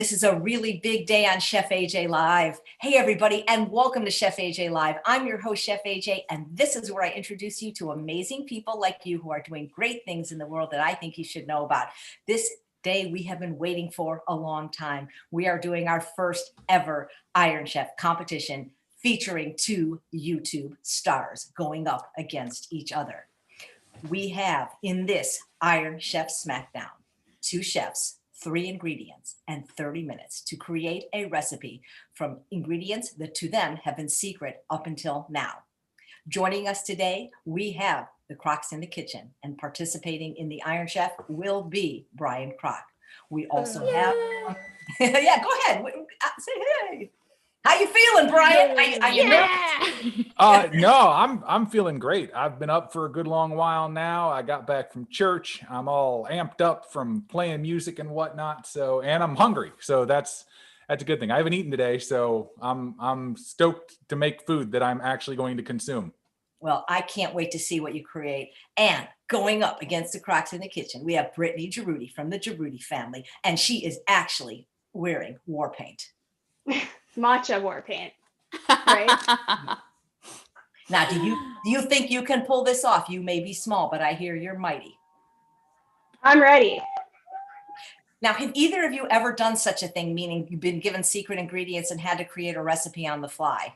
This is a really big day on Chef AJ Live. Hey, everybody, and welcome to Chef AJ Live. I'm your host, Chef AJ, and this is where I introduce you to amazing people like you who are doing great things in the world that I think you should know about. This day we have been waiting for a long time. We are doing our first ever Iron Chef competition featuring two YouTube stars going up against each other. We have in this Iron Chef Smackdown, two chefs, 3 ingredients, and 30 minutes to create a recipe from ingredients that to them have been secret up until now. Joining us today, we have the Krocks in the kitchen, and participating in the Iron Chef will be Brian Kroc. We also have, yeah, go ahead, say hey. How you feeling, Brian? Are you nervous? No, I'm feeling great. I've been up for a good long while now. I got back from church. I'm all amped up from playing music and whatnot. So, and I'm hungry. So that's a good thing. I haven't eaten today, so I'm stoked to make food that I'm actually going to consume. Well, I can't wait to see what you create. And going up against the Krocks in the kitchen, we have Brittany Jaroudi from the Jaroudi family, and she is actually wearing war paint. Matcha war paint, right? Now, do you think you can pull this off? You may be small, but I hear you're mighty. I'm ready. Now, have either of you ever done such a thing, meaning you've been given secret ingredients and had to create a recipe on the fly?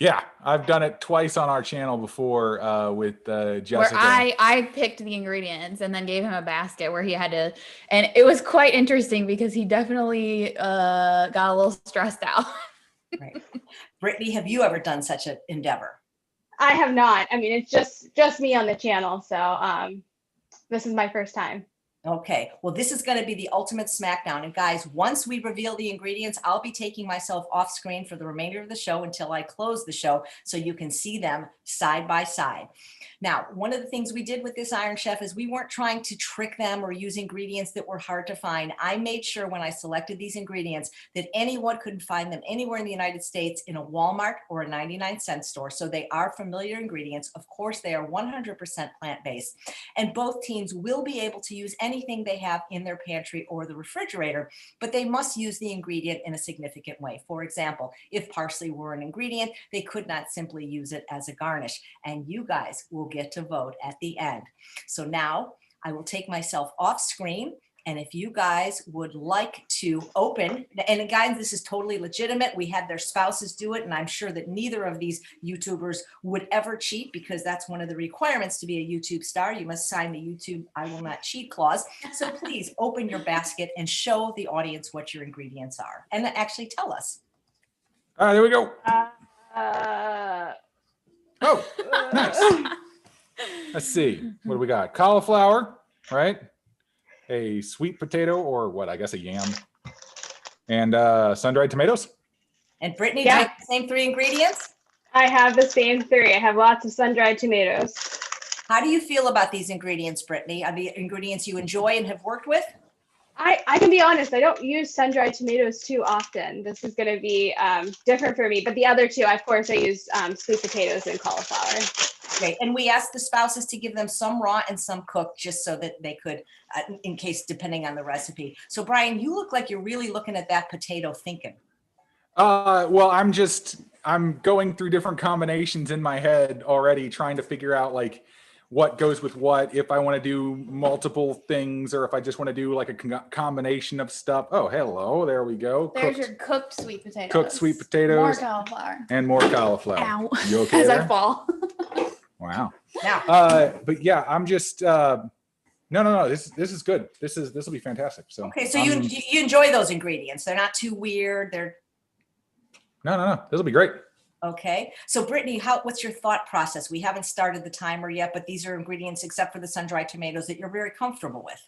Yeah, I've done it twice on our channel before with Jessica. Where I picked the ingredients and then gave him a basket where he had to, and it was quite interesting because he definitely got a little stressed out. Right. Brittany, have you ever done such an endeavor? I have not. I mean, it's just me on the channel, so this is my first time. Okay, well, this is going to be the ultimate smackdown. And guys, once we reveal the ingredients, I'll be taking myself off screen for the remainder of the show until I close the show so you can see them side by side. Now, one of the things we did with this Iron Chef is we weren't trying to trick them or use ingredients that were hard to find. I made sure when I selected these ingredients that anyone could find them anywhere in the United States in a Walmart or a 99-cent store. So they are familiar ingredients. Of course, they are 100% plant-based. And both teams will be able to use anything they have in their pantry or the refrigerator, but they must use the ingredient in a significant way. For example, if parsley were an ingredient, they could not simply use it as a garnish. And you guys will get to vote at the end. So now I will take myself off screen. And if you guys would like to open, and guys, this is totally legitimate. We had their spouses do it. And I'm sure that neither of these YouTubers would ever cheat because that's one of the requirements to be a YouTube star. You must sign the YouTube I will not cheat clause. So please open your basket and show the audience what your ingredients are. And actually tell us. All right, there we go. Oh, nice. Let's see. What do we got? Cauliflower, right? A sweet potato, or what? I guess a yam. And sun-dried tomatoes. And Brittany, do you have the same 3 ingredients? I have the same 3. I have lots of sun-dried tomatoes. How do you feel about these ingredients, Brittany? Are the ingredients you enjoy and have worked with? I can be honest, I don't use sun-dried tomatoes too often. This is going to be different for me. But the other 2, of course, I use sweet potatoes and cauliflower. Great. And we asked the spouses to give them some raw and some cooked just so that they could, in case, depending on the recipe. So, Brian, you look like you're really looking at that potato thinking. Well, I'm going through different combinations in my head already, trying to figure out like what goes with what, if I want to do multiple things or if I just want to do like a combination of stuff. Oh, hello. There we go. There's your cooked sweet potatoes. Cooked sweet potatoes. More cauliflower. And more cauliflower. Ow. You okay As there? I fall. Wow. Now, but yeah, I'm just no. This is good. This will be fantastic. So okay, so you enjoy those ingredients. They're not too weird. They're no. This will be great. Okay. So Brittany, what's your thought process? We haven't started the timer yet, but these are ingredients except for the sun-dried tomatoes that you're very comfortable with.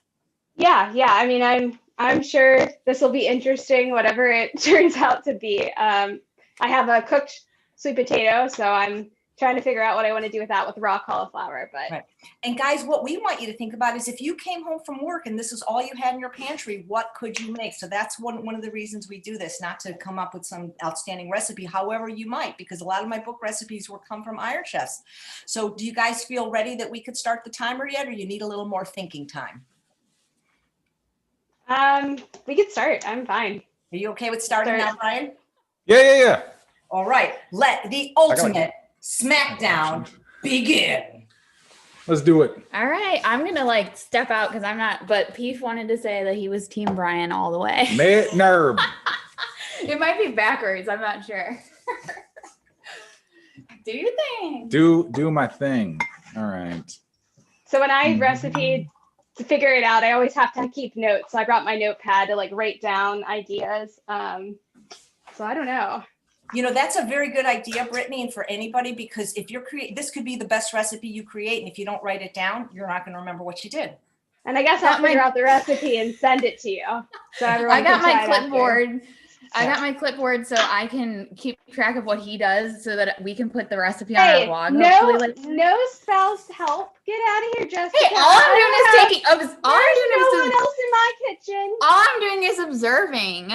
Yeah. I mean, I'm sure this will be interesting, whatever it turns out to be. I have a cooked sweet potato, so I'm trying to figure out what I want to do with that with raw cauliflower. But right. And guys, what we want you to think about is if you came home from work and this is all you had in your pantry, what could you make? So that's one of the reasons we do this, not to come up with some outstanding recipe, however you might, because a lot of my book recipes will come from Iron Chefs. So do you guys feel ready that we could start the timer yet, or you need a little more thinking time? We could start. I'm fine. Are you okay with starting now, Brian? Yeah. All right, let the ultimate smackdown begin. Let's do it. All right, I'm gonna like step out because I'm not. But Peef wanted to say that he was Team Brian all the way. Nerb. It might be backwards. I'm not sure. Do your thing. Do my thing. All right. So when I recipe to figure it out, I always have to keep notes. So I brought my notepad to like write down ideas. So I don't know. You know, that's a very good idea, Brittany, and for anybody, because if you're this could be the best recipe you create, and if you don't write it down, you're not going to remember what you did. And I guess I'll figure out the recipe and send it to you. So everyone I got can my try it clipboard. I got my clipboard so I can keep track of what he does so that we can put the recipe on our blog. No spouse help. Get out of here, Jessica. Hey, all I'm doing is taking. All no one else in my kitchen. All I'm doing is observing.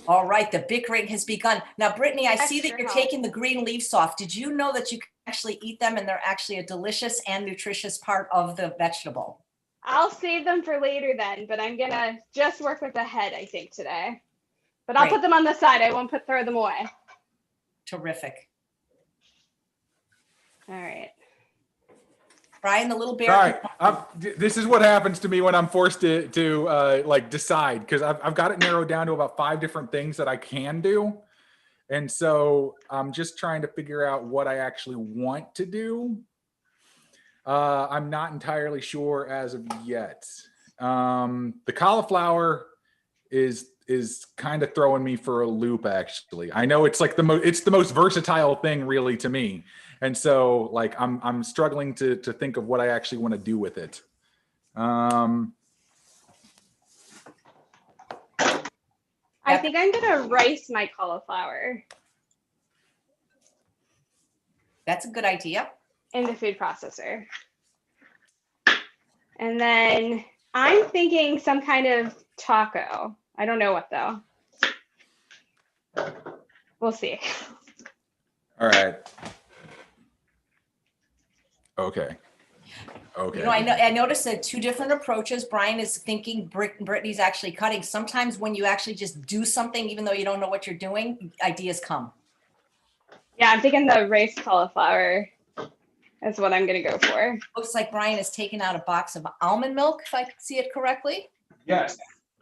All right, the bickering has begun. Now, Brittany, I see that you're help. taking the green leaves off. Did you know that you can actually eat them and they're actually a delicious and nutritious part of the vegetable? I'll save them for later then, but I'm gonna just work with the head, I think, today. But I'll Great. put them on the side. I won't throw them away. Terrific. All right. Brian, the little bear. All right. This is what happens to me when I'm forced to like decide, because I've got it narrowed down to about 5 different things that I can do. And so I'm just trying to figure out what I actually want to do. I'm not entirely sure as of yet. The cauliflower is kind of throwing me for a loop, actually. I know it's like it's the most versatile thing really to me. And so like I'm struggling to think of what I actually want to do with it. I think I'm gonna rice my cauliflower That's a good idea. in the food processor. And then I'm thinking some kind of taco. I don't know what though. We'll see. All right. Okay. You know, I noticed that 2 different approaches. Brian is thinking, Brittany's actually cutting. Sometimes when you actually just do something, even though you don't know what you're doing, ideas come. Yeah, I'm thinking the rice cauliflower is what I'm gonna go for. Looks like Brian has taken out a box of almond milk, if I can see it correctly. Yes.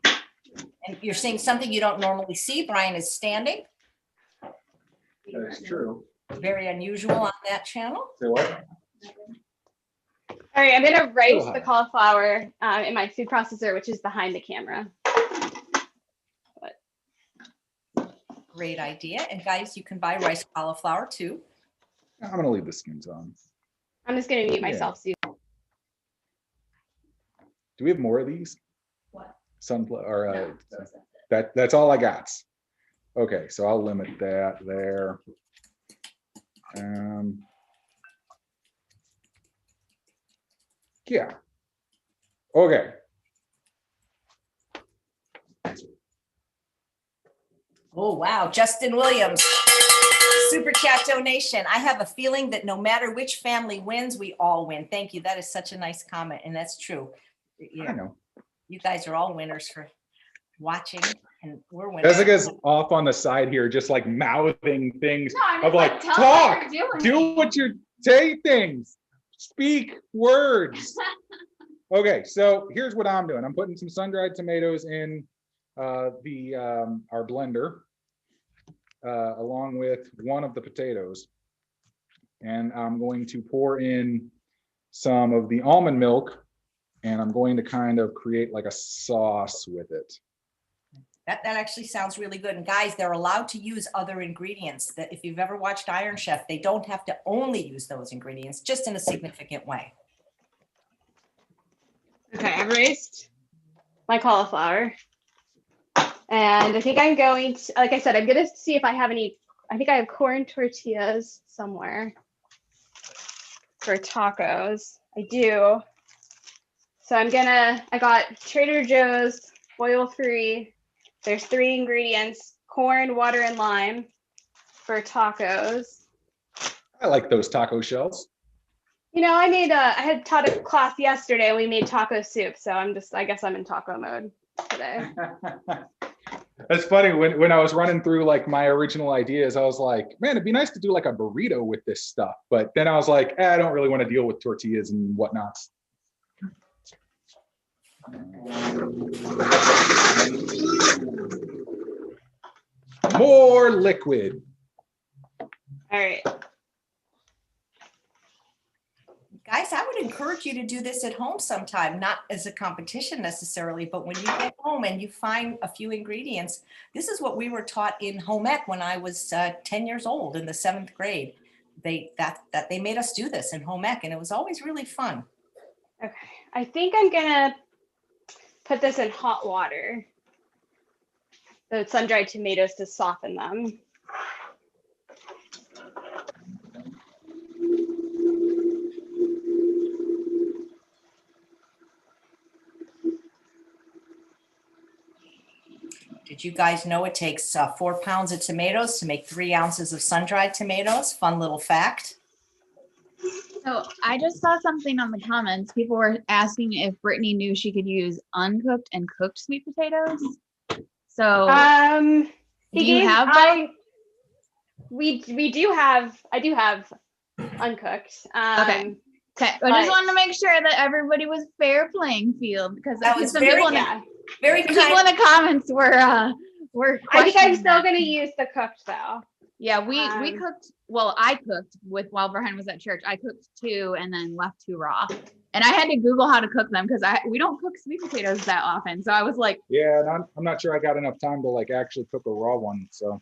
And you're seeing something you don't normally see. Brian is standing. That is true. Very unusual on that channel. Say what? All right, I'm gonna rice the cauliflower in my food processor, which is behind the camera. Great idea. And guys, you can buy rice cauliflower too. I'm gonna leave the skins on. I'm just gonna mute myself. So Do we have more of these? What? Sunflower. That's all I got. Okay, so I'll limit that there. Yeah. Okay. Oh, wow. Justin Williams, super chat donation. I have a feeling that no matter which family wins, we all win. Thank you. That is such a nice comment. And that's true. I know. You guys are all winners for watching, and we're winners. Jessica's off on the side here, just like mouthing things I'm of just, like, tell talk, me what you're do doing. what you're, say things, speak words. Okay, so here's what I'm doing. I'm putting some sun-dried tomatoes in our blender, along with one of the potatoes. And I'm going to pour in some of the almond milk, and I'm going to kind of create like a sauce with it. That actually sounds really good. And guys, they're allowed to use other ingredients. That if you've ever watched Iron Chef, they don't have to only use those ingredients, just in a significant way. okay, I've raised my cauliflower. And I think I'm going to, like I said, I'm gonna see if I have any, I think I have corn tortillas somewhere for tacos. I do. So I got Trader Joe's oil-free. There's 3 ingredients: corn, water, and lime for tacos. I like those taco shells. You know, I had taught a class yesterday and we made taco soup. So I guess I'm in taco mode today. That's funny. When I was running through like my original ideas, I was like, man, it'd be nice to do like a burrito with this stuff. But then I was like, I don't really want to deal with tortillas and whatnots. More liquid. All right. Guys, I would encourage you to do this at home sometime, not as a competition necessarily, but when you get home and you find a few ingredients. This is what we were taught in home ec when I was 10 years old in the 7th grade. They made us do this in home ec, and it was always really fun. Okay. I think I'm gonna put this in hot water. The sun-dried tomatoes to soften them. Did you guys know it takes 4 pounds of tomatoes to make 3 ounces of sun-dried tomatoes? Fun little fact. So I just saw something on the comments. People were asking if Brittany knew she could use uncooked and cooked sweet potatoes. So do you have both? I do have uncooked. Okay. Okay. I just wanted to make sure that everybody was fair playing field because That was some very, people, very people kind. in the comments were I think I'm questioning still that. gonna use the cooked though. Yeah, we cooked. Well, I cooked while Brian was at church. I cooked 2 and then left 2 raw. And I had to Google how to cook them because we don't cook sweet potatoes that often. So I was like, Yeah, and I'm not sure I got enough time to like actually cook a raw one. So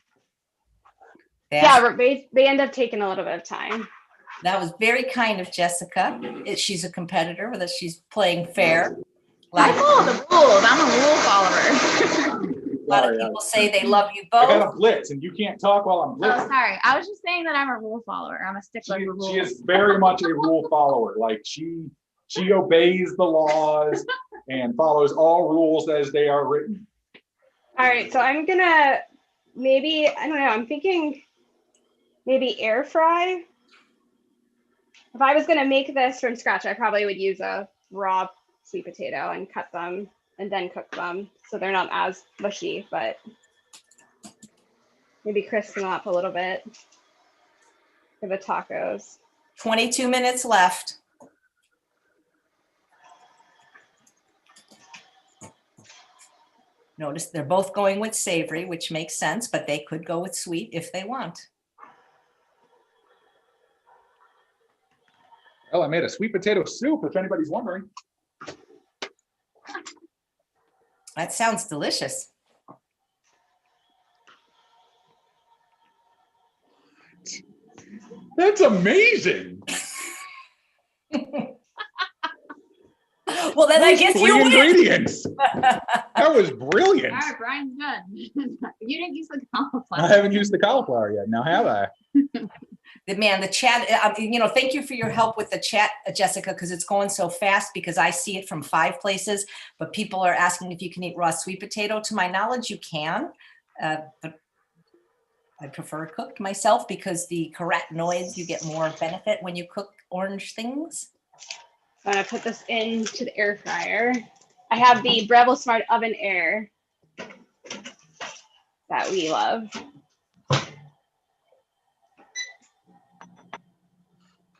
Yeah, they end up taking a little bit of time. That was very kind of Jessica. She's a competitor, that she's playing fair. I follow the rules. I'm a rule follower. A lot of people say they love you I got both. a blitz, and you can't talk while I'm Oh, blitzing. sorry. I was just saying that I'm a rule follower. I'm a stickler for rules. She is very much a rule follower. Like she obeys the laws and follows all rules as they are written. All right, so I'm gonna maybe, I don't know, I'm thinking maybe air fry. If I was gonna make this from scratch, I probably would use a raw sweet potato and cut them and then cook them so they're not as mushy, but maybe crisp them up a little bit for the tacos. 22 minutes left. Notice they're both going with savory, which makes sense, but they could go with sweet if they want. Well, I made a sweet potato soup, if anybody's wondering. That sounds delicious. That's amazing. Well, then I Those guess 3 you win. ingredients. That was brilliant. All right, Brian's done. You didn't use the I cauliflower. haven't used the cauliflower yet. Now have I? Man, the chat, thank you for your help with the chat, Jessica, because it's going so fast because I see it from 5 places, but people are asking if you can eat raw sweet potato. To my knowledge, you can, but I prefer cooked myself because the carotenoids, you get more benefit when you cook orange things. I'm gonna put this into the air fryer. I have the Breville Smart Oven Air that we love.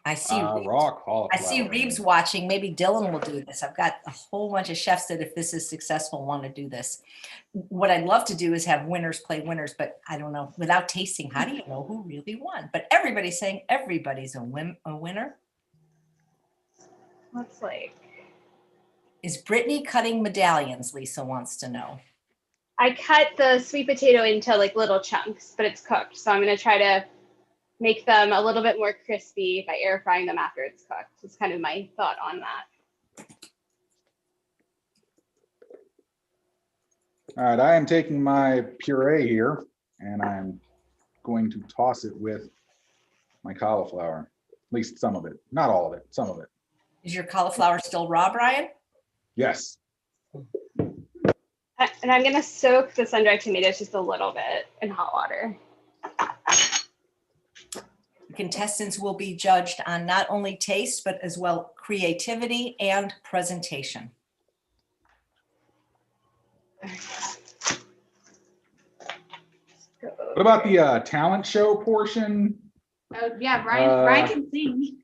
I see. Raw cauliflower. I see Reeves watching. Maybe Dylan will do this. I've got a whole bunch of chefs that, if this is successful, want to do this. What I'd love to do is have winners play winners, but I don't know. Without tasting, how do you know who really won? But everybody's saying everybody's a winner. Looks like. Is Brittany cutting medallions? Lisa wants to know. I cut the sweet potato into like little chunks, but it's cooked. So I'm gonna try to make them a little bit more crispy by air frying them after it's cooked. It's kind of my thought on that. All right, I am taking my puree here and I'm going to toss it with my cauliflower, at least some of it, not all of it, some of it. Is your cauliflower still raw, Brian? Yes. And I'm gonna soak the sun-dried tomatoes just a little bit in hot water. contestants will be judged on not only taste, but as well creativity and presentation. What about the talent show portion? Oh yeah, Brian can sing.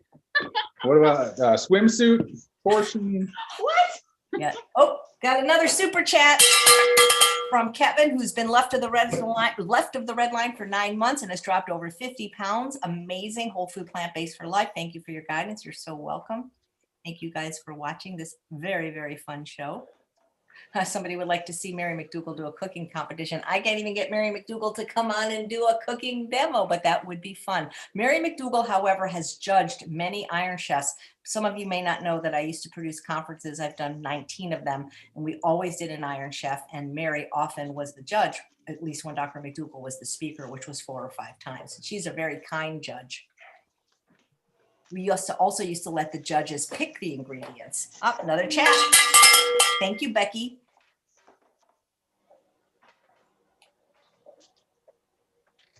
What about swimsuit portion? What? Yeah. Oh, got another super chat from Kevin, who's been left of the red line for 9 months and has dropped over 50 pounds. Amazing. Whole food, plant-based for life. Thank you for your guidance. You're so welcome. Thank you guys for watching this very, very fun show. Somebody would like to see Mary McDougall do a cooking competition. I can't even get Mary McDougall to come on and do a cooking demo, but that would be fun. Mary McDougall, however, has judged many Iron Chefs. Some of you may not know that I used to produce conferences. I've done 19 of them, and we always did an Iron Chef, and Mary often was the judge, at least when Dr. McDougall was the speaker, which was 4 or 5 times. And she's a very kind judge. We also used to let the judges pick the ingredients. Oh, another chat. Thank you, Becky.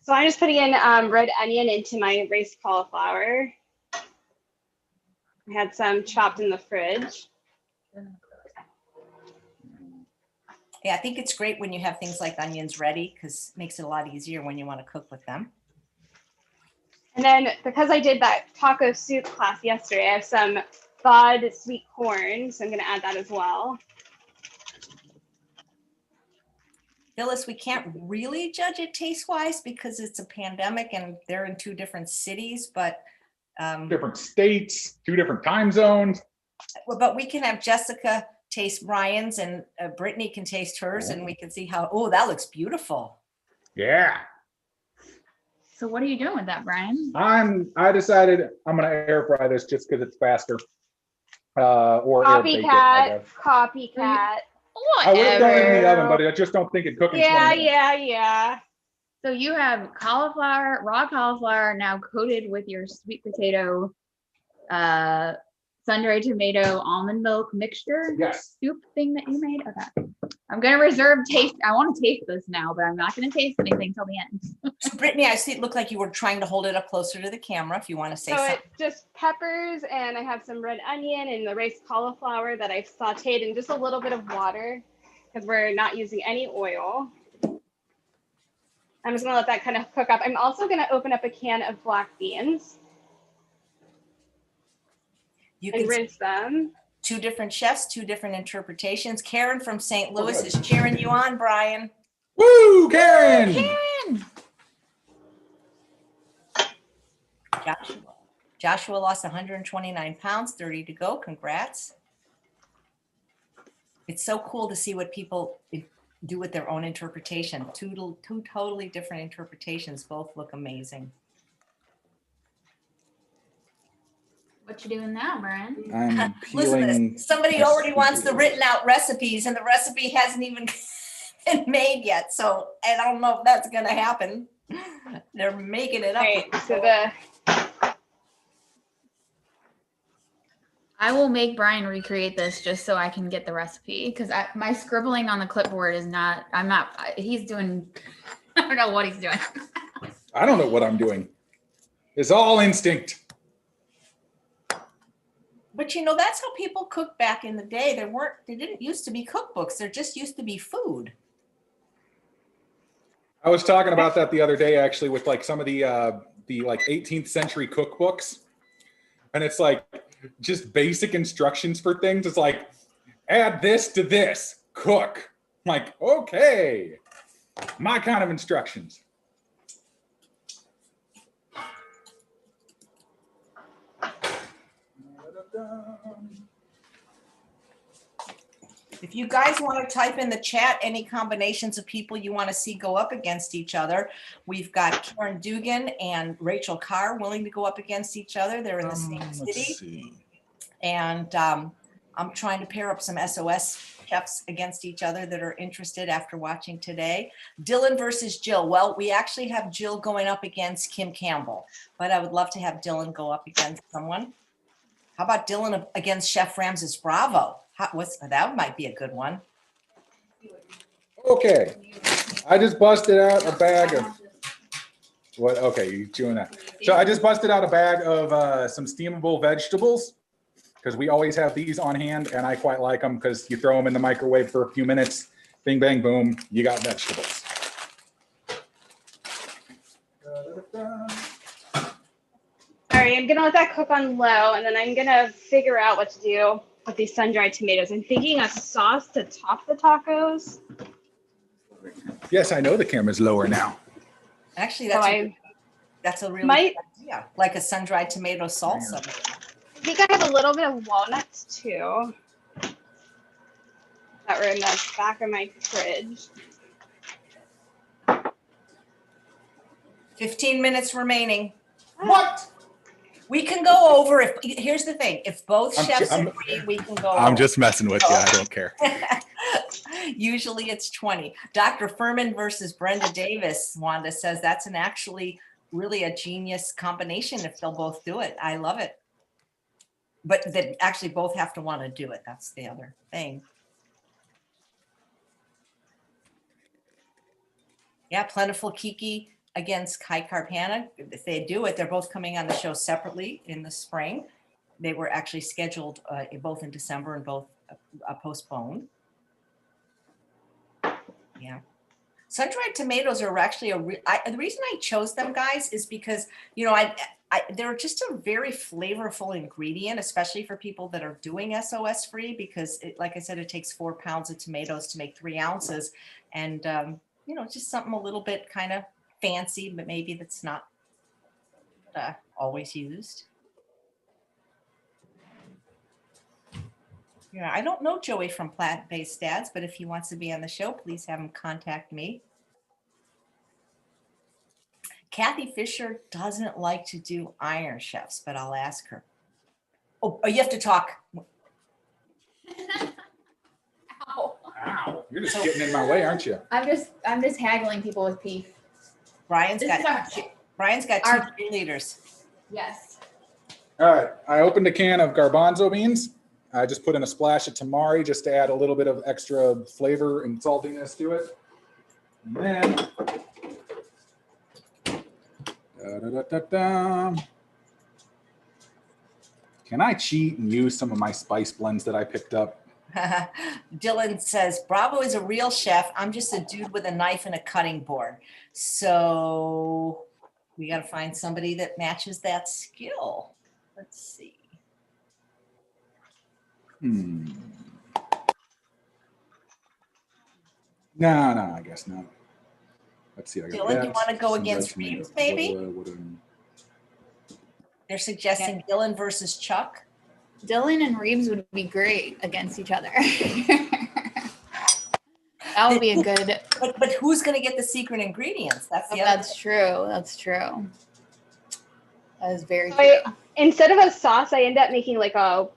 So I'm just putting in red onion into my raised cauliflower. I had some chopped in the fridge. Yeah, I think it's great when you have things like onions ready because it makes it a lot easier when you want to cook with them. And then because I did that taco soup class yesterday, I have some thawed sweet corn. So I'm going to add that as well. Phyllis, we can't really judge it taste-wise because it's a pandemic and they're in 2 different cities, but Different states, 2 different time zones. but we can have Jessica taste Brian's and Brittany can taste hers and we can see how, oh, that looks beautiful. Yeah. So what are you doing with that, Brian? I decided I'm gonna air fry this just because it's faster. Or air bake it, I guess. Copycat. I would have done it in the Whatever. oven, but I just don't think it cooked in 20 Yeah, minutes. yeah. So you have cauliflower, raw cauliflower, now coated with your sweet potato, sun-dried tomato, almond milk mixture Yes. soup thing that you made. Okay. I'm gonna reserve taste. I want to taste this now, but I'm not gonna taste anything till the end. So Brittany, I see it looked like you were trying to hold it up closer to the camera if you want to say So something. it's just peppers and I have some red onion and the raised cauliflower that I've sauteed in just a little bit of water because we're not using any oil. I'm just gonna let that kind of cook up. I'm also gonna open up a can of black beans You and can rinse them. 2 different chefs, 2 different interpretations. Karen from St. Louis is cheering you on, Brian. Woo, Karen! Karen! Joshua lost 129 pounds, 30 to go. Congrats. It's so cool to see what people do with their own interpretation. Two totally different interpretations. Both look amazing. What you doing now, Brian? I'm Listen to peeling. this. Somebody my already sweet wants the potatoes. written out recipes and the recipe hasn't even been made yet. So I don't know if that's going to happen. They're making it up. All right, so I will make Brian recreate this just so I can get the recipe because my scribbling on the clipboard is not, he's doing, I don't know what he's doing. I don't know what I'm doing. It's all instinct. But you know, that's how people cooked back in the day. They didn't used to be cookbooks. There just used to be food. I was talking about that the other day, actually, with like some of the like 18th century cookbooks. And it's like just basic instructions for things. It's like, add this to this, cook. I'm like, okay, my kind of instructions. If you guys want to type in the chat any combinations of people you want to see go up against each other, we've got Karen Dugan and Rachel Carr willing to go up against each other. They're in the same Let's city. see. And I'm trying to pair up some SOS chefs against each other that are interested after watching today. Dylan versus Jill. Well, we actually have Jill going up against Kim Campbell, but I would love to have Dylan go up against someone. How about Dylan against Chef Ramses Bravo? That might be a good one. Okay, I just busted out a bag of what? Okay, you chewing that? So I just busted out a bag of some steamable vegetables because we always have these on hand, and I quite like them because you throw them in the microwave for a few minutes, bing, bang, boom, you got vegetables. All right, I'm gonna let that cook on low, and then I'm gonna figure out what to do with these sun-dried tomatoes. I'm thinking a sauce to top the tacos. Yes, I know the camera's lower now. Actually, So that's a really might- good idea. Like a sun-dried tomato salsa. I think I have a little bit of walnuts too that were in the back of my fridge. 15 minutes remaining. What? We can go over if, here's the thing, if both chefs I'm agree, we can go I'm over. just messing with you. I don't care. Usually it's 20. Dr. Furman versus Brenda Davis, Wanda says that's actually really a genius combination if they'll both do it. I love it. But they actually both have to want to do it. That's the other thing. Yeah, Plentiful Kiki against Kai Carb Hannah. If they do it, they're both coming on the show separately in the spring. They were actually scheduled both in December and both postponed. Yeah. Sun-dried tomatoes are actually the reason I chose them, guys, is because, you know, they're just a very flavorful ingredient, especially for people that are doing SOS free, because like I said, it takes 4 pounds of tomatoes to make 3 ounces. And, you know, just something a little bit kind of fancy, but maybe that's not always used. Yeah, I don't know Joey from Plant-Based Dads, but if he wants to be on the show, please have him contact me. Kathy Fisher doesn't like to do Iron Chefs, but I'll ask her. Oh, you have to talk. Ow. Wow, you're just getting in my way, aren't you? I'm just haggling people with beef. Brian's This got is our- two leaders. Yes. All right, I opened a can of garbanzo beans. I just put in a splash of tamari just to add a little bit of extra flavor and saltiness to it. And then, can I cheat and use some of my spice blends that I picked up? Dylan says, Bravo is a real chef. I'm just a dude with a knife and a cutting board. So we got to find somebody that matches that skill. Let's see. No, I guess not. Let's see. Dylan, you want to go against Reeves, maybe? They're suggesting Dylan versus Chuck. Dylan and Reeves would be great against each other. That would be a good. But who's going to get the secret ingredients? That's the other. That's true. That's true. That is very So true. Instead of a sauce, I end up making like a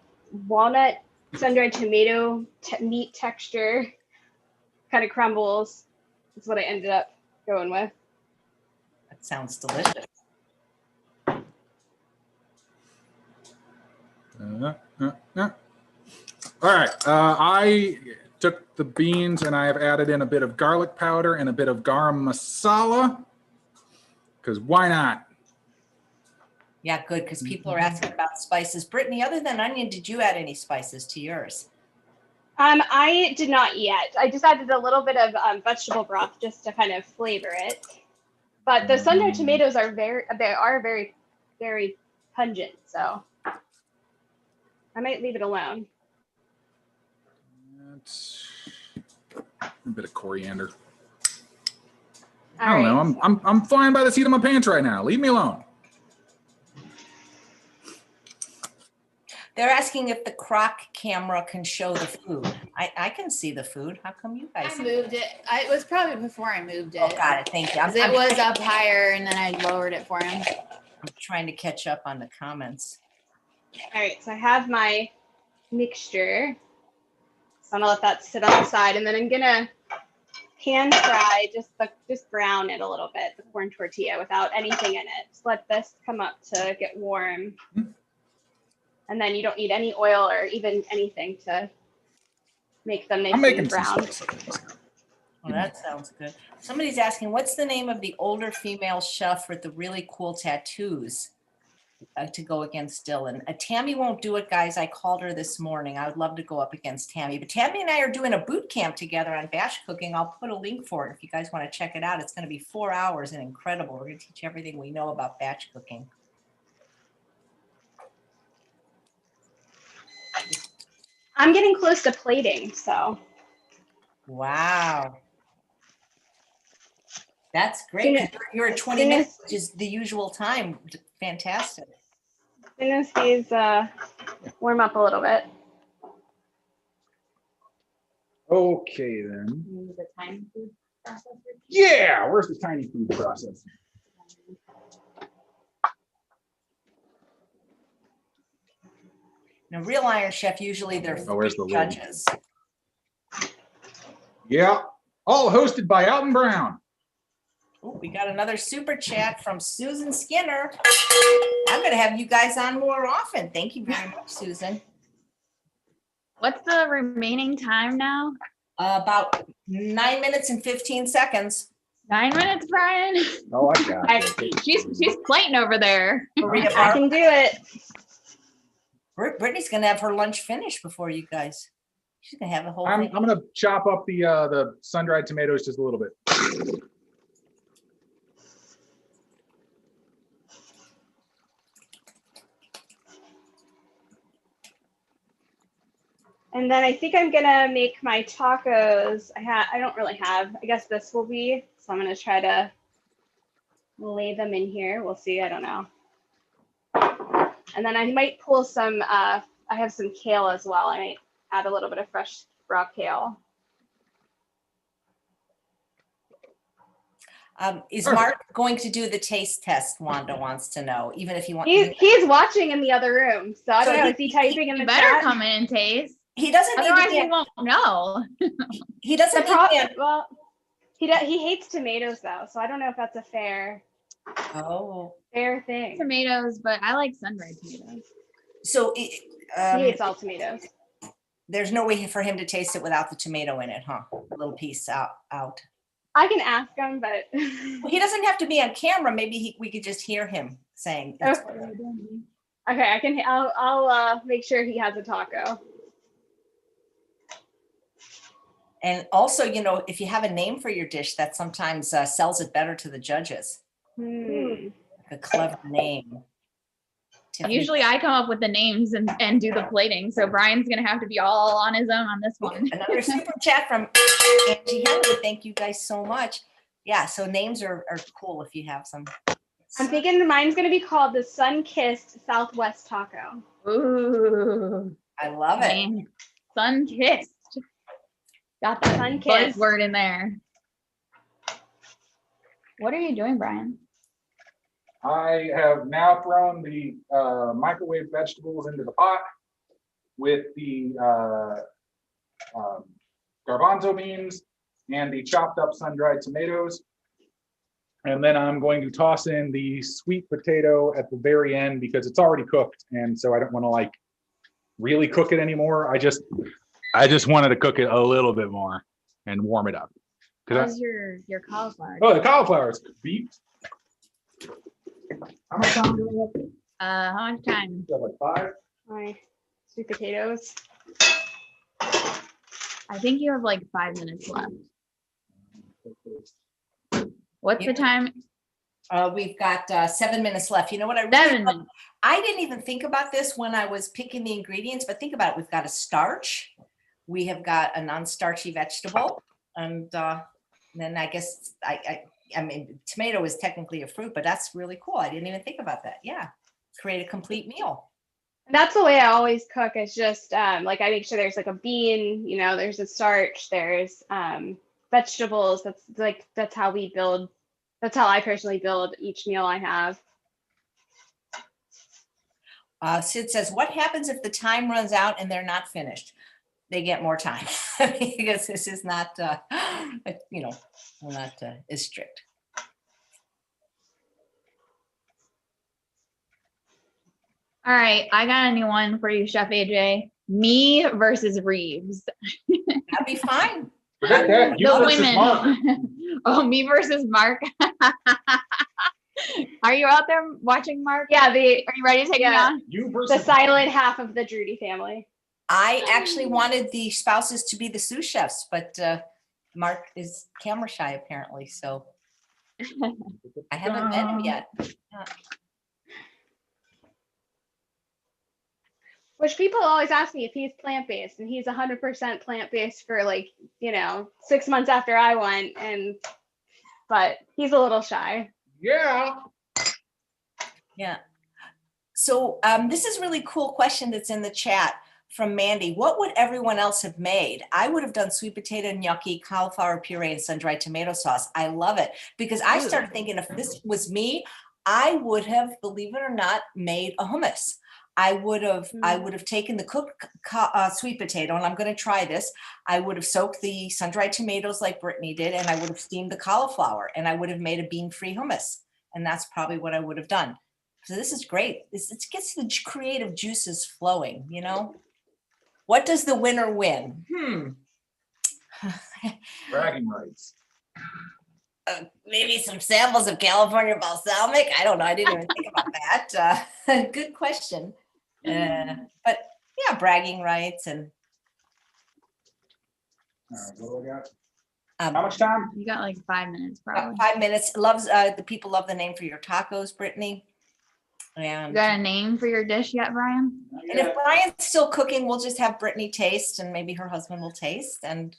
walnut sun-dried tomato meat texture kind of crumbles. That's what I ended up going with. That sounds delicious. All right, I took the beans and I have added in a bit of garlic powder and a bit of garam masala, because why not? Yeah, good, because people are asking about spices. Brittany, other than onion, did you add any spices to yours? I did not yet. I just added a little bit of vegetable broth just to kind of flavor it. But the sun-dried tomatoes are very, very pungent. So I might leave it alone. That's a bit of coriander. All I don't right. know. I'm flying by the seat of my pants right now. Leave me alone. They're asking if the crock camera can show the food. I can see the food. How come you guys? I moved it. It was probably before I moved it. Oh, got it. Thank you. 'Cause it was up higher and then I lowered it for him. I'm trying to catch up on the comments. All right. So I have my mixture. So I'm gonna let that sit on the side, and then I'm gonna pan fry, just brown it a little bit, the corn tortilla without anything in it. Just let this come up to get warm. And then you don't need any oil or even anything to make them nice I'm making and brown. some spice. Well, that sounds good. Somebody's asking, what's the name of the older female chef with the really cool tattoos to go against Dylan? Tammy won't do it, guys. I called her this morning. I would love to go up against Tammy, but Tammy and I are doing a boot camp together on batch cooking. I'll put a link for it if you guys want to check it out. It's going to be 4 hours and incredible. We're going to teach everything we know about batch cooking. I'm getting close to plating, so. Wow. That's great. 'Cause you're at 20 minutes, which is the usual time. Fantastic. As soon as these warm up a little bit. Okay, then. The time food processor. Yeah, where's the tiny food processor? Now, real Iron Chef, usually they're where's the lid? judges. Yeah, all hosted by Alton Brown. Oh, we got another super chat from Susan Skinner. I'm going to have you guys on more often. Thank you very much, Susan. What's the remaining time now? About 9 minutes and 15 seconds. 9 minutes, Brian. Oh, I got it. She's plating over there. Maria I can do it. Brittany's going to have her lunch finished before you guys. She's going to have the whole I'm thing. going to chop up the sun-dried tomatoes just a little bit. And then I think I'm gonna make my tacos. I don't really have. I guess this will be. So I'm gonna try to lay them in here. We'll see. I don't know. And then I might pull some. I have some kale as well. I might add a little bit of fresh raw kale. Is Mark going to do the taste test? Wanda wants to know, even if you want. He's watching in the other room, so I don't know. Is he typing in the better chat? come in and taste. He doesn't need Otherwise, to we won't know. He doesn't need Well, he hates tomatoes though, so I don't know if that's a fair thing. Tomatoes, but I like sun-dried tomatoes. So He hates all tomatoes. there's no way for him to taste it without the tomato in it, huh? A little piece out. I can ask him, but Well, he doesn't have to be on camera. Maybe we could just hear him saying. okay, I can. I'll make sure he has a taco. And also, you know, if you have a name for your dish, that sometimes sells it better to the judges. Hmm. A clever name. Tiffany. Usually I come up with the names and do the plating. So Brian's going to have to be all on his own on this one. Another super chat from Angie Henry. Thank you guys so much. Yeah, so names are cool if you have some. I'm thinking mine's gonna be called the Sun-Kissed Southwest Taco. Ooh. I love it. Sun-kissed. Got that Sun-kissed word in there. What are you doing, Brian? I have now thrown the microwave vegetables into the pot with the garbanzo beans and the chopped up sun-dried tomatoes. And then I'm going to toss in the sweet potato at the very end because it's already cooked. And so I don't want to like really cook it anymore. I just wanted to cook it a little bit more and warm it up. How's your cauliflower? Oh, the cauliflower is beefed. How much time do we have? How much time? Like 5. My sweet potatoes. I think you have like 5 minutes left. What's the time? We've got 7 minutes left. You know what I really 7 minutes. I didn't even think about this when I was picking the ingredients, but think about it. We've got a starch. We have got a non-starchy vegetable. And then I guess, I mean, tomato is technically a fruit, but that's really cool. I didn't even think about that. Yeah. Create a complete meal. That's the way I always cook. It's just like I make sure there's like a bean, you know, there's a starch, there's vegetables. That's how we build. That's how I personally build each meal I have. Sid says, what happens if the time runs out and they're not finished? They get more time because this is not, you know, we're not as strict. All right, I got a new one for you, Chef AJ. Me versus Reeves. That'd be fine. Forget that. You The versus Mark. women. Oh, me versus Mark. Are you out there watching, Mark? Yeah, Are you ready to take me on? You versus the silent half of the Jaroudi family. I actually wanted the spouses to be the sous chefs, but Mark is camera shy apparently, so I haven't met him yet. Which people always ask me if he's plant-based, and he's 100% plant-based for 6 months after I went, but he's a little shy. Yeah. Yeah. So this is a really cool question that's in the chat from Mandy. What would everyone else have made? I would have done sweet potato gnocchi, cauliflower puree, and sun-dried tomato sauce. I love it because I started thinking if this was me, I would have, believe it or not, made a hummus. I would have taken the cooked sweet potato, and I'm going to try this. I would have soaked the sun-dried tomatoes like Brittany did, and I would have steamed the cauliflower, and I would have made a bean-free hummus. And that's probably what I would have done. So this is great. It gets the creative juices flowing, you know? What does the winner win? Bragging rights. Maybe some samples of California balsamic. I don't know. I didn't even think about that. Good question. But yeah, bragging rights and. What do we got? How much time? You got like 5 minutes, probably. 5 minutes. The people love the name for your tacos, Brittany. And You got a name for your dish yet, Brian? And if Brian's still cooking, we'll just have Brittany taste, and maybe her husband will taste. And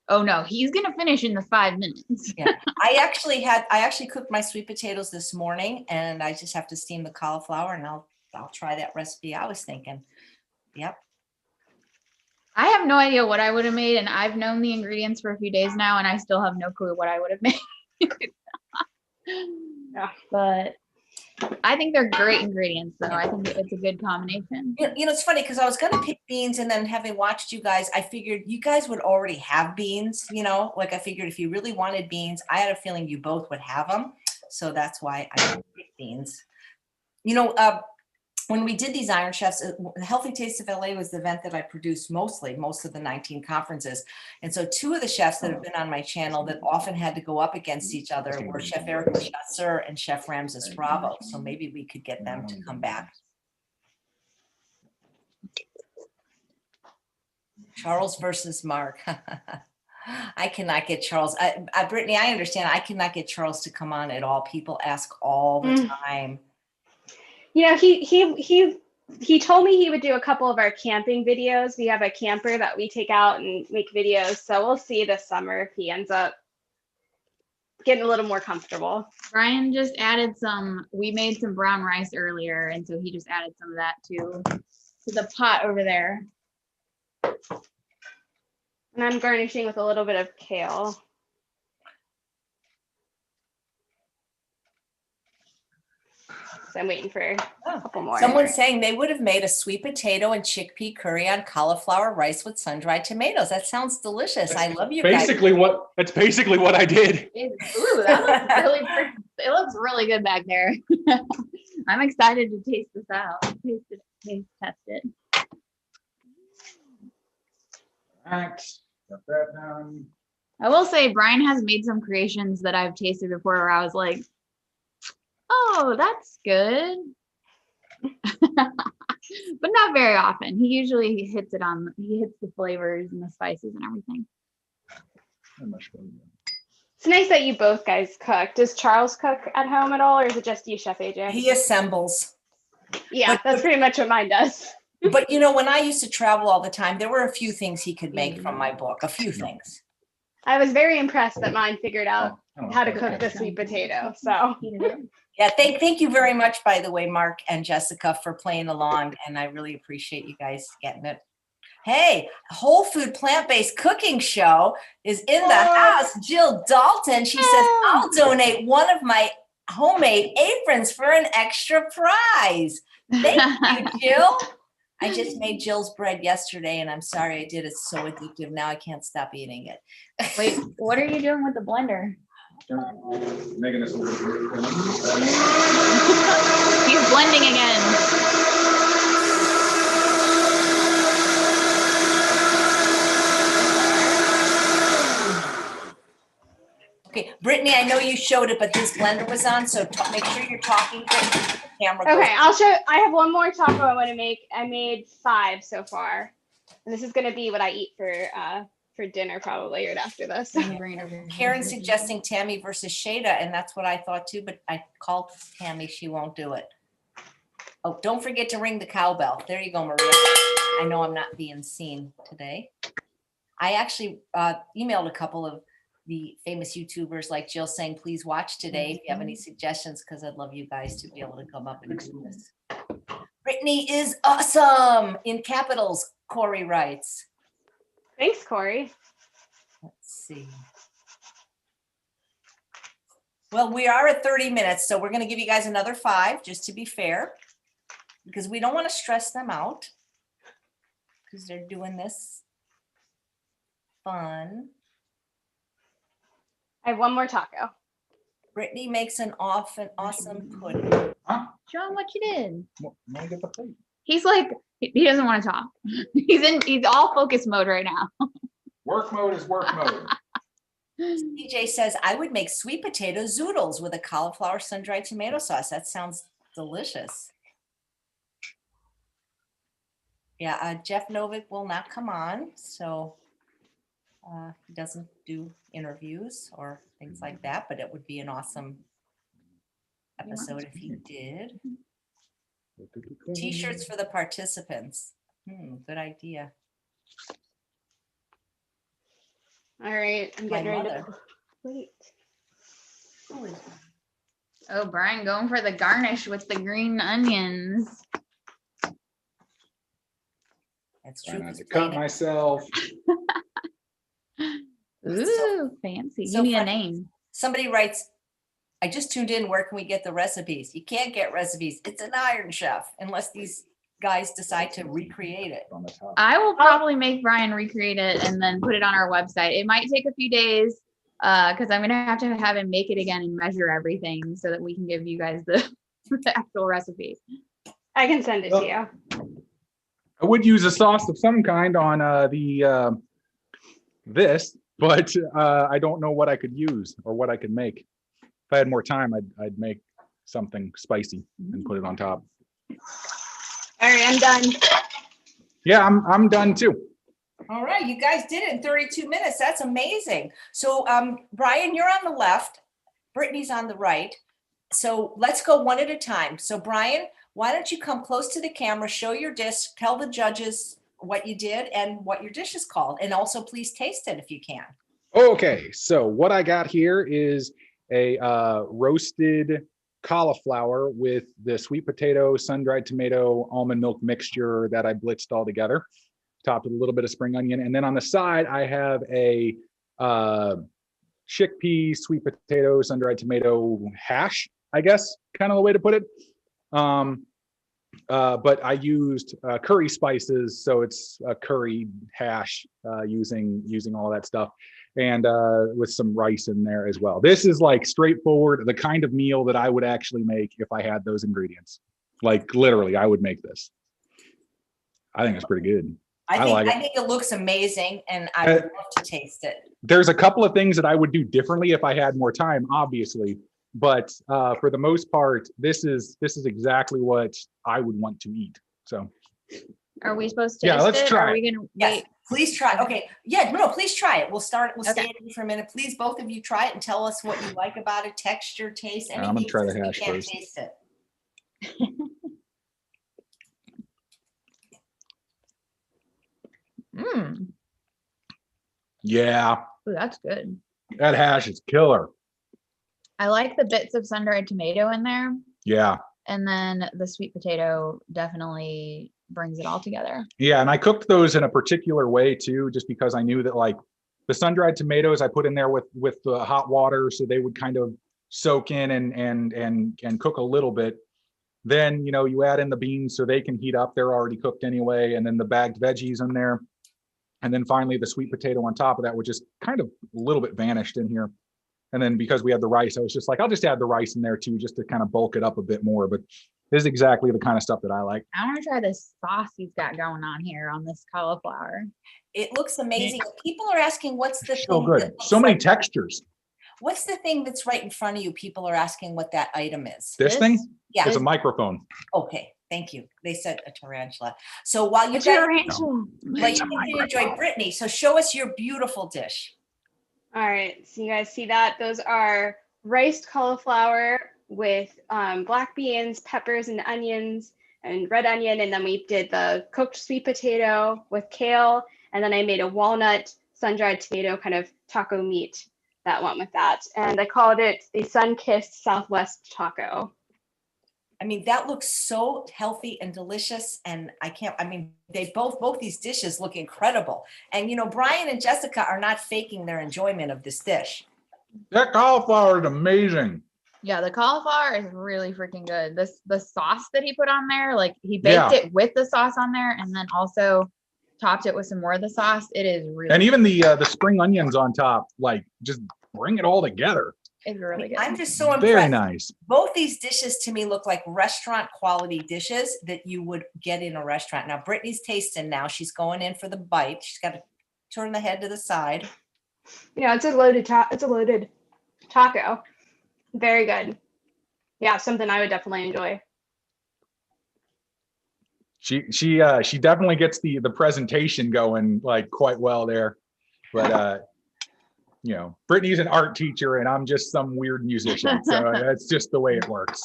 oh no, he's gonna finish in the 5 minutes. yeah, I actually cooked my sweet potatoes this morning, and I just have to steam the cauliflower, and I'll try that recipe I was thinking. Yep. I have no idea what I would have made, and I've known the ingredients for a few days now, and I still have no clue what I would have made. Yeah. But I think they're great ingredients, though. I think it's a good combination. You know, it's funny because I was going to pick beans, and then having watched you guys, I figured you guys would already have beans, you know, like I figured if you really wanted beans, I had a feeling you both would have them. So that's why I picked beans. You know, when we did these Iron Chefs, the Healthy Taste of LA was the event that I produced most of the 19 conferences. And so two of the chefs that have been on my channel that often had to go up against each other were Chef Eric Chesser and Chef Ramses Bravo. So maybe we could get them to come back. Charles versus Mark. I cannot get Charles. Brittany, I understand. I cannot get Charles to come on at all. People ask all the time. You know, he told me he would do a couple of our camping videos. We have a camper that we take out and make videos. So we'll see this summer if he ends up getting a little more comfortable. Brian just added we made some brown rice earlier, and so he just added some of that to the pot over there. And I'm garnishing with a little bit of kale. So I'm waiting for a couple more. Someone's saying they would have made a sweet potato and chickpea curry on cauliflower rice with sun-dried tomatoes. That sounds delicious. I love you guys. That's basically what I did. Ooh, that looks really pretty. It looks really good back there. I'm excited to taste this out. Taste test it. All right, got that down. I will say Brian has made some creations that I've tasted before where I was like, oh, that's good. But not very often. He usually hits the flavors and the spices and everything. It's nice that you both guys cook. Does Charles cook at home at all, or is it just you, Chef AJ? He assembles. Yeah, that's pretty much what mine does. But you know, when I used to travel all the time, there were a few things he could make from my book, a few things. I was very impressed that mine figured out how to cook the sweet potato. So yeah, thank you very much, by the way, Mark and Jessica, for playing along, and I really appreciate you guys getting it. Hey, Whole Food Plant-Based Cooking Show is in the house. Jill Dalton, she says, I'll donate one of my homemade aprons for an extra prize. Thank you, Jill. I just made Jill's bread yesterday, and I'm sorry I did. It's so addictive. Now I can't stop eating it. Wait, what are you doing with the blender? Making this a little bit. He's blending again. Okay, Brittany, I know you showed it, but this blender was on, so make sure you're talking. Camera goes. Okay, I'll show. I have one more taco I want to make. I made 5 so far, and this is gonna be what I eat for dinner probably right after this. Karen's suggesting Tammy versus Shada, and that's what I thought too, but I called Tammy, she won't do it. Oh, don't forget to ring the cowbell. There you go, Maria. I know I'm not being seen today. I actually emailed a couple of the famous YouTubers like Jill saying, please watch today if you have any suggestions, because I'd love you guys to be able to come up and do this. Brittany is awesome in capitals, Corey writes. Thanks, Corey. Let's see. Well, we are at 30 minutes, so we're going to give you guys another 5, just to be fair, because we don't want to stress them out because they're doing this fun. I have one more taco. Brittany makes an awesome pudding. Huh? Show him what you did. Well, let me get the plate. He's like, he doesn't want to talk. He's all focus mode right now. Work mode is work mode. DJ says, I would make sweet potato zoodles with a cauliflower sun-dried tomato sauce. That sounds delicious. Yeah, Jeff Novick will not come on, so he doesn't do interviews or things like that, but it would be an awesome episode if he did. T-shirts for the participants. Good idea. All right, I'm getting ready to wait. Oh, Brian going for the garnish with the green onions. That's Try true. not to cut myself. Ooh, fancy. so Give me a funny. name. Somebody writes, I just tuned in. Where can we get the recipes? You can't get recipes. It's an Iron Chef unless these guys decide to recreate it. On the top. I will probably make Brian recreate it and then put it on our website. It might take a few days because I'm gonna have to have him make it again and measure everything so that we can give you guys the actual recipe. I can send it to you. I would use a sauce of some kind on this, but I don't know what I could use or what I could make. If I had more time, I'd make something spicy and put it on top. All right, I'm done. Yeah, I'm done too. All right, you guys did it in 32 minutes. That's amazing. So Brian, you're on the left. Brittany's on the right. So let's go one at a time. So Brian, why don't you come close to the camera, show your dish, tell the judges what you did and what your dish is called. And also please taste it if you can. Okay, so what I got here is a roasted cauliflower with the sweet potato, sun-dried tomato, almond milk mixture that I blitzed all together, topped with a little bit of spring onion. And then on the side, I have a chickpea, sweet potato, sun-dried tomato hash, I guess, kind of the way to put it. But I used curry spices, so it's a curry hash using all that stuff, and with some rice in there as well. This is like straightforward, the kind of meal that I would actually make if I had those ingredients. Like literally, I would make this. I think it's pretty good. I think it looks amazing, and I would love to taste it. There's a couple of things that I would do differently if I had more time, obviously. But for the most part, this is exactly what I would want to eat. So, are we supposed to? Yeah, let's try. Are we gonna Yes, wait? please try. Okay, yeah, no, please try it. We'll stay Okay. in for a minute. Please, both of you try it and tell us what you like about it, texture, taste, anything. I'm gonna try the since we hash can't first. taste it. Yeah, Ooh, that's good. that hash is killer. I like the bits of sun-dried tomato in there, Yeah. and then the sweet potato definitely brings it all together. Yeah, and I cooked those in a particular way too, just because I knew that like the sun-dried tomatoes I put in there with the hot water, so they would kind of soak in and cook a little bit. Then you add in the beans so they can heat up. They're already cooked anyway, and then the bagged veggies in there, and then finally the sweet potato on top of that, which is kind of a little bit vanished in here. And then because we had the rice, I was just like, I'll just add the rice in there too, just to kind of bulk it up a bit more. But this is exactly the kind of stuff that I like. I want to try this sauce he's got going on here on this cauliflower. It looks amazing. People are asking, what's the So thing good. that looks So many like- textures. What's the thing that's right in front of you? People are asking what that item is. This thing? Yeah. It's a microphone. Okay, thank you. They said a tarantula. So while you A guys, tarantula. while you continue to enjoy Brittany, so show us your beautiful dish. All right, so you guys see that? Those are riced cauliflower with black beans, peppers, and onions, and red onion. And then we did the cooked sweet potato with kale. And then I made a walnut sun-dried tomato kind of taco meat that went with that. And I called it the sun-kissed Southwest taco. I mean, that looks so healthy and delicious. And they both these dishes look incredible. And, you know, Brian and Jessica are not faking their enjoyment of this dish. That cauliflower is amazing. Yeah, the cauliflower is really freaking good. The sauce that he put on there, like he baked it with the sauce on there and then also topped it with some more of the sauce. It is really And even the spring onions on top, like just bring it all together. it's really good. I'm just so impressed. Very nice. Both these dishes to me look like restaurant quality dishes that you would get in a restaurant. Now, Brittany's tasting now. She's going in for the bite. She's got to turn the head to the side. Yeah, it's a loaded taco. Very good. Yeah, something I would definitely enjoy. She definitely gets the presentation going like quite well there. But you know, Brittany's an art teacher and I'm just some weird musician. So that's just the way it works.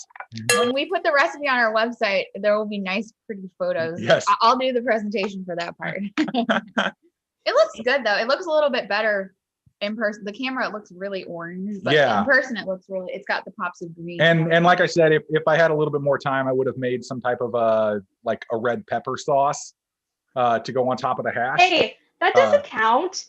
When we put the recipe on our website, there will be nice, pretty photos. Yes. I'll do the presentation for that part. It looks good though. It looks a little bit better in person. The camera, it looks really orange, but in person, it looks really, it's got the pops of green. And like I said, if I had a little bit more time, I would have made some type of like a red pepper sauce to go on top of the hash. Hey, that doesn't count.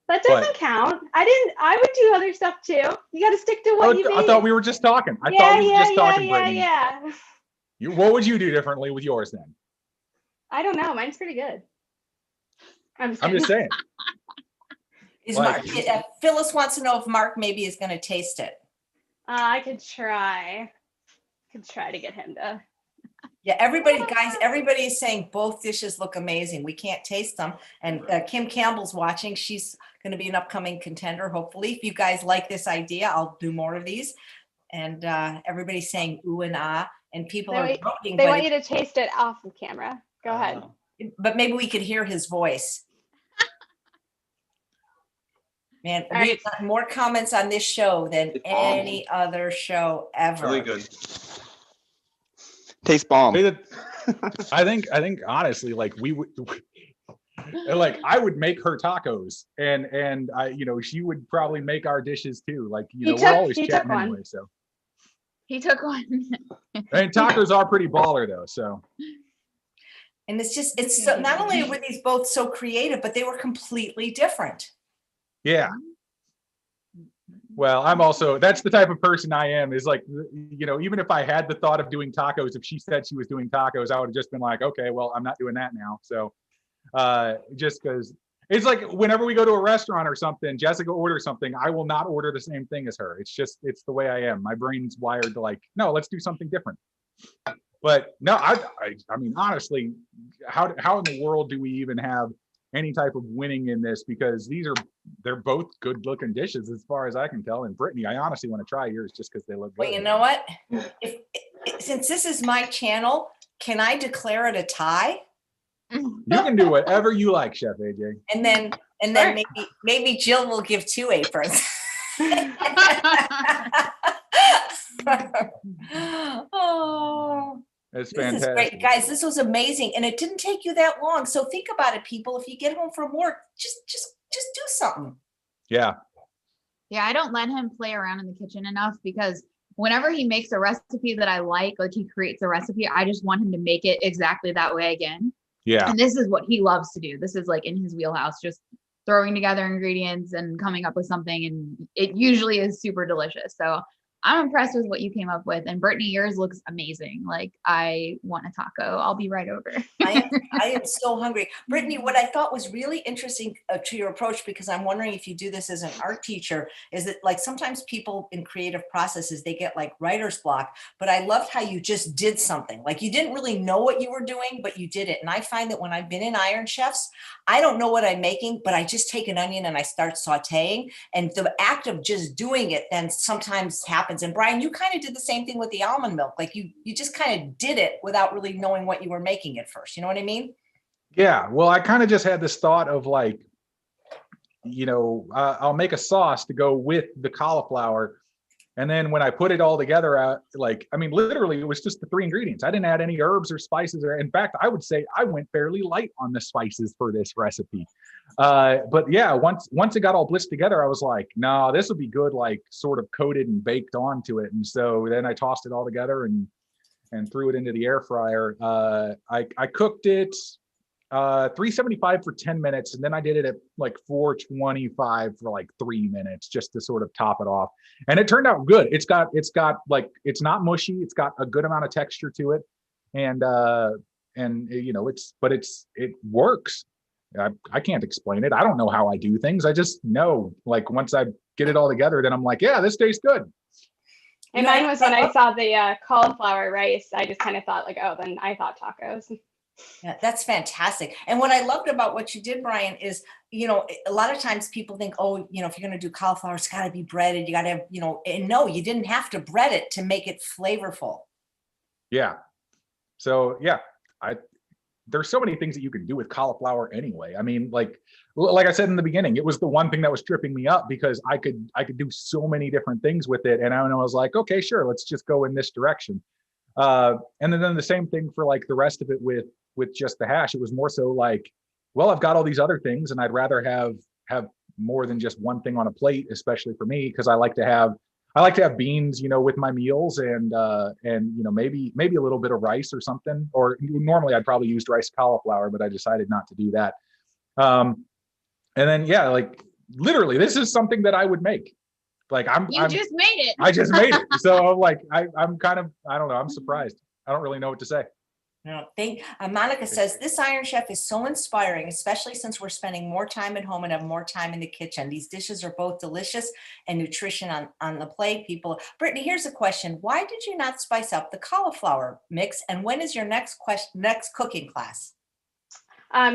That doesn't count. I would do other stuff too. You got to stick to what you made. I thought we were just talking. Brittany. Yeah. What would you do differently with yours then? I don't know. Mine's pretty good. I'm just saying. Is Mark, Phyllis wants to know if Mark maybe is going to taste it. I could try. To get him to. Yeah, everybody is saying both dishes look amazing. We can't taste them. And Kim Campbell's watching. She's going to be an upcoming contender, hopefully. If you guys like this idea, I'll do more of these. And everybody's saying ooh and ah. And people are voting. They want you to taste it off of camera. Go ahead. But maybe we could hear his voice. Man, Right. we've got more comments on this show than any other show ever. Really good. Tastes bomb. I think honestly, like we would, like I would make her tacos, and I, you know, she would probably make our dishes too. Like, you know, we're always chatting anyway. So he took one. And tacos are pretty baller though. So. And it's so, not only were these both so creative, but they were completely different. Yeah. Well, that's the type of person I am, is like, you know, even if I had the thought of doing tacos, if she said she was doing tacos, I would have just been like, okay, well, I'm not doing that now. So just because it's like whenever we go to a restaurant or something, Jessica orders something, I will not order the same thing as her. It's the way I am. My brain's wired to like, no, let's do something different. But no, I mean, honestly, how in the world do we even have any type of winning in this? Because they're both good looking dishes as far as I can tell. And Brittany, I honestly want to try yours just because they look good. Well, you know what? Since this is my channel, can I declare it a tie? You can do whatever you like, Chef AJ. And then maybe Jill will give 2 aprons. Oh, it's this fantastic. is great, guys. This was amazing, and it didn't take you that long. So think about it, people. If you get home from work, just do something. Yeah. Yeah, I don't let him play around in the kitchen enough, because whenever he makes a recipe that I like he creates a recipe, I just want him to make it exactly that way again. Yeah. And this is what he loves to do. This is like in his wheelhouse, just throwing together ingredients and coming up with something. And it usually is super delicious. So I'm impressed with what you came up with. And Brittany, yours looks amazing. Like, I want a taco. I'll be right over. I am so hungry. Brittany, what I thought was really interesting to your approach, because I'm wondering if you do this as an art teacher, is that like sometimes people in creative processes, they get like writer's block, but I loved how you just did something. Like you didn't really know what you were doing, but you did it. And I find that when I've been in Iron Chefs, I don't know what I'm making, but I just take an onion and I start sauteing. And the act of just doing it then sometimes happens. And Brian, you kind of did the same thing with the almond milk. Like you just kind of did it without really knowing what you were making at first. You know what I mean? Yeah. Well, I kind of just had this thought of like, I'll make a sauce to go with the cauliflower. And then when I put it all together, literally it was just the 3 ingredients. I didn't add any herbs or spices. In fact, I would say I went fairly light on the spices for this recipe. But yeah, once it got all blitzed together, I was like, no, this would be good, like sort of coated and baked onto it. And so then I tossed it all together and threw it into the air fryer. I cooked it 375 for 10 minutes. And then I did it at like 425 for like 3 minutes just to sort of top it off. And it turned out good. It's got like, it's not mushy. It's got a good amount of texture to it. And it works. I can't explain it. I don't know how I do things. I just know, like, once I get it all together, then I'm like, yeah, this tastes good. And mine was when I saw the cauliflower rice, I just kind of thought like, oh, then I thought tacos. Yeah, that's fantastic. And what I loved about what you did, Brian, is, a lot of times people think, oh, if you're going to do cauliflower, it's got to be breaded. You got to have, and no, you didn't have to bread it to make it flavorful. Yeah. So yeah, there's so many things that you can do with cauliflower anyway. I mean, like I said in the beginning, it was the one thing that was tripping me up because I could do so many different things with it. And I was like, okay, sure, let's just go in this direction. And then the same thing for like the rest of it with just the hash. It was more so like, well, I've got all these other things and I'd rather have more than just one thing on a plate, especially for me, because I like to have beans, with my meals and maybe a little bit of rice or something, or normally I'd probably use rice cauliflower, but I decided not to do that. And then, yeah, like literally this is something that I would make. Like You just made it. I just made it. So I'm like, I'm kind of, I don't know. I'm surprised. I don't really know what to say. No, Monica says this Iron Chef is so inspiring, especially since we're spending more time at home and have more time in the kitchen. These dishes are both delicious and nutrition on the plate. Brittany, here's a question. Why did you not spice up the cauliflower mix? And when is your next cooking class?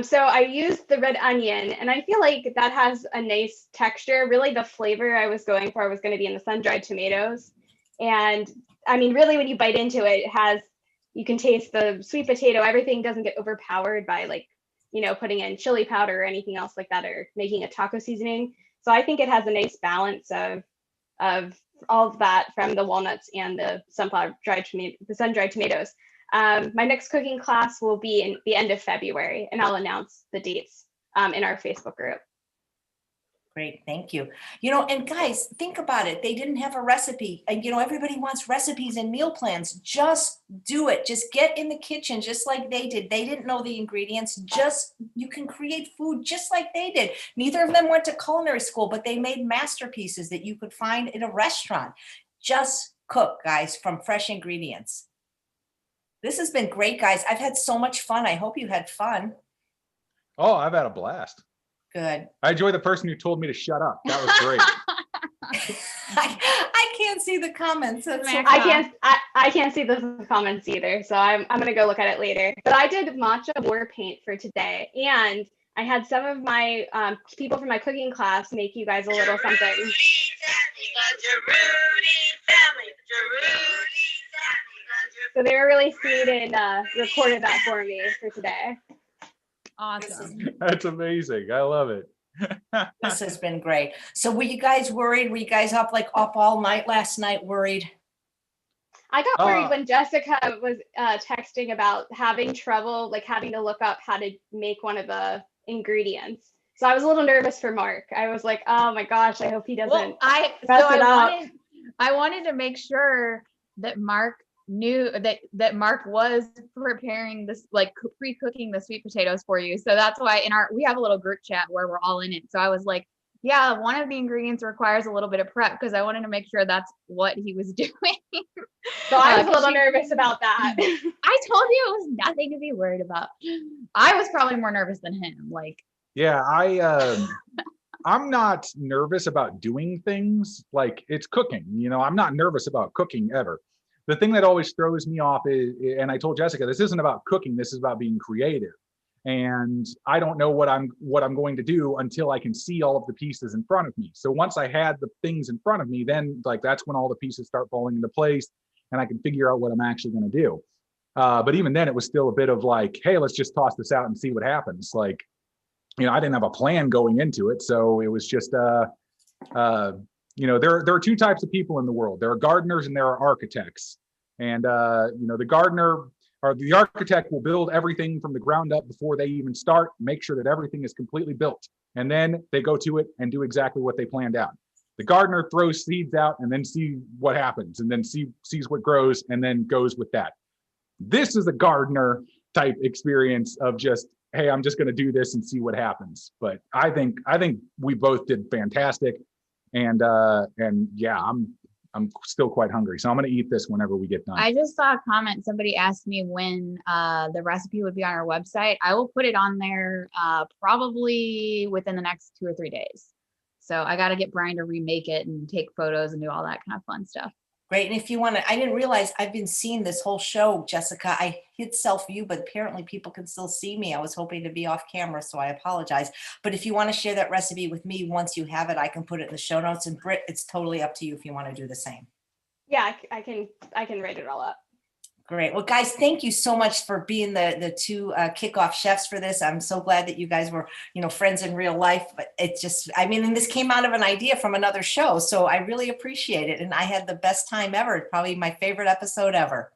So I used the red onion and I feel like that has a nice texture. Really the flavor I was going for was going to be in the sun-dried tomatoes. And I mean, really when you bite into it, you can taste the sweet potato. Everything doesn't get overpowered by like, putting in chili powder or anything else like that, or making a taco seasoning. So I think it has a nice balance of all of that from the walnuts and the sun-dried tomatoes. My next cooking class will be in the end of February, and I'll announce the dates in our Facebook group. Great, thank you. And guys, think about it. They didn't have a recipe, and everybody wants recipes and meal plans. Just do it. Just get in the kitchen, just like they did. They didn't know the ingredients. You can create food just like they did. Neither of them went to culinary school, but they made masterpieces that you could find in a restaurant. Just cook, guys, from fresh ingredients. This has been great, guys. I've had so much fun. I hope you had fun. Oh, I've had a blast. Good. I enjoy the person who told me to shut up. That was great. I can't see the comments. I can't see the comments either. So I'm gonna go look at it later. But I did matcha war paint for today, and I had some of my people from my cooking class make you guys a little something. The Jaroudi family. So they were really sweet and recorded that for me for today. Awesome. That's amazing. I love it. This has been great. So were you guys worried? Were you guys up all night last night worried? I got worried when Jessica was texting about having trouble, like having to look up how to make one of the ingredients. So I was a little nervous for Mark. I was like, oh my gosh, I hope he doesn't mess it up. I wanted to make sure that Mark knew that Mark was preparing this, like pre-cooking the sweet potatoes for you. So that's why we have a little group chat where we're all in it. So I was like, Yeah, one of the ingredients requires a little bit of prep because I wanted to make sure that's what he was doing. So I was a 'cause little nervous about that. I told you it was nothing to be worried about. I was probably more nervous than him. Like, Yeah, I'm not nervous about doing things like it's cooking. I'm not nervous about cooking ever. The thing that always throws me off is, and I told Jessica, this isn't about cooking. This is about being creative. And I don't know what I'm going to do until I can see all of the pieces in front of me. So once I had the things in front of me, then like that's when all the pieces start falling into place, and I can figure out what I'm actually going to do. But even then, it was still a bit of like, hey, let's just toss this out and see what happens. Like, I didn't have a plan going into it, so it was just there are two types of people in the world. There are gardeners and there are architects. And the gardener or the architect will build everything from the ground up before they even start, make sure that everything is completely built. And then they go to it and do exactly what they planned out. The gardener throws seeds out and then see what happens, and then sees what grows and then goes with that. This is a gardener type experience of just, hey, I'm just going to do this and see what happens. But I think we both did fantastic. And yeah, I'm still quite hungry. So I'm going to eat this whenever we get done. I just saw a comment. Somebody asked me when the recipe would be on our website. I will put it on there probably within the next 2 or 3 days. So I got to get Brian to remake it and take photos and do all that kind of fun stuff. Great. And if you want to, I didn't realize I've been seeing this whole show, Jessica. I hit self-view, but apparently people can still see me. I was hoping to be off camera, so I apologize. But if you want to share that recipe with me, once you have it, I can put it in the show notes. And Britt, it's totally up to you if you want to do the same. Yeah, I can write it all up. Great. Well, guys, thank you so much for being the two kickoff chefs for this. I'm so glad that you guys were, friends in real life. But it's just, and this came out of an idea from another show. So I really appreciate it. And I had the best time ever. Probably my favorite episode ever.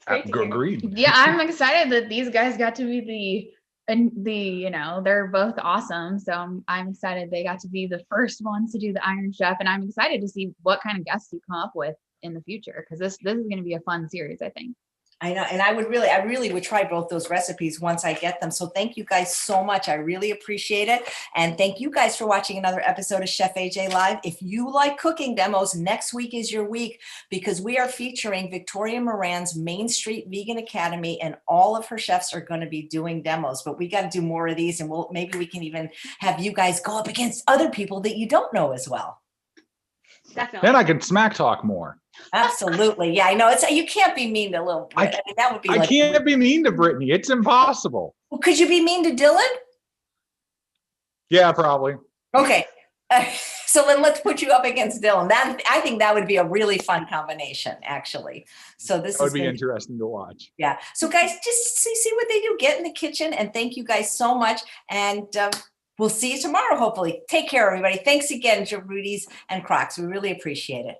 Agreed. Yeah, I'm excited that these guys got to be they're both awesome. So I'm excited they got to be the first ones to do the Iron Chef. And I'm excited to see what kind of guests you come up with in the future, because this is going to be a fun series, I think. I know. And I really would try both those recipes once I get them. So thank you guys so much. I really appreciate it. And thank you guys for watching another episode of Chef AJ Live. If you like cooking demos, next week is your week, because we are featuring Victoria Moran's Main Street Vegan Academy, and all of her chefs are going to be doing demos. But we got to do more of these, and maybe we can even have you guys go up against other people that you don't know as well. Definitely. Then I can smack talk more. Absolutely. Yeah, I know. You can't be mean to little Brit. I mean, that would be I can't be mean to Brittany. It's impossible. Well, could you be mean to Dylan? Yeah, probably. Okay. So then let's put you up against Dylan. I think that would be a really fun combination, actually. So this would be interesting to watch. Yeah. So guys, just see what they do. Get in the kitchen, and thank you guys so much. And we'll see you tomorrow, hopefully. Take care, everybody. Thanks again, Jaroudis and Krocks. We really appreciate it.